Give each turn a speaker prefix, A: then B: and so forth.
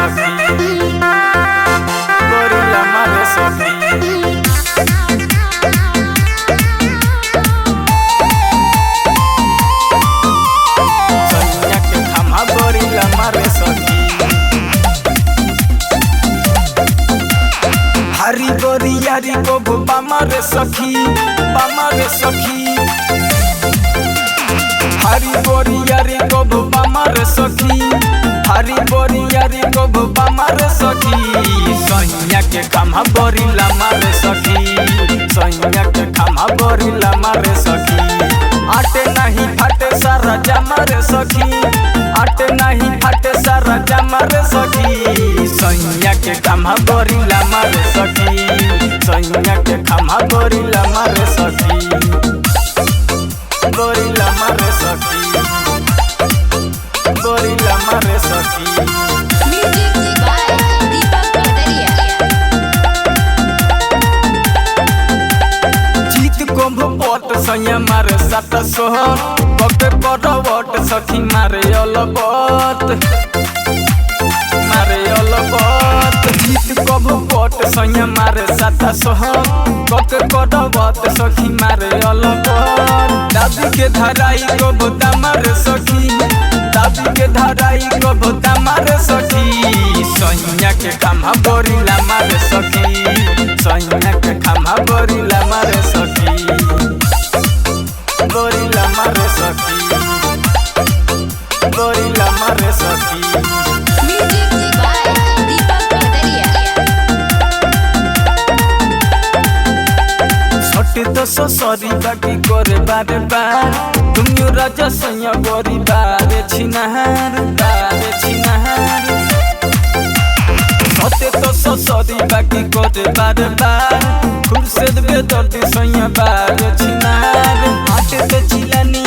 A: सखी गोरिल्ला मारे सखी सैया के खमा गोरिल्ला मारे सखी हरी गोरियारी को बामारे सखी बामारे सखी हरी बोरियारी को बामारे सखी हरी बोरियारी को बामारे सखी सैया के खमा गोरिल्ला मारे सखी सैया के खमा गोरिल्ला मारे सखी आटे नहीं फाटे सारा जमारे सखी आटे नहीं फाटे सारा जमारे सखी सैया के खमा गोरिल्ला मारे सखी सैया के खमा गोरिल्ला मारे सखी गोरिल्ला मारे सखी गोरिल्ला मारे सखी
B: Music by Deepak Padaria.
A: जीत को भोट सैया मारे सात सोहर बके करवट सखी मारे अलबत मारे अलबत जीत को भोट सैया मारे सात सोहर बके करवट सखी मारे अलबत दादी के धराई को बोता मारे सखी दादी के धराई को बोता मारे सखी सैया के खमा गोरिल्ला मारे सखी सैया के खमा गोरिल्ला मारे सखी गोरिल्ला मारे सखी गोरिल्ला मारे सखी
B: Music by Deepak Padaria.
A: छोटे तो सॉरी बाकी करे बारे बार तुम यू राजा सैया गोरी बारे छिनहार छोटे तो सॉरी बाकी करे बारे बार खुर्शेद बेदर्दी सैया बारे छिनहार आटे तो चिलानी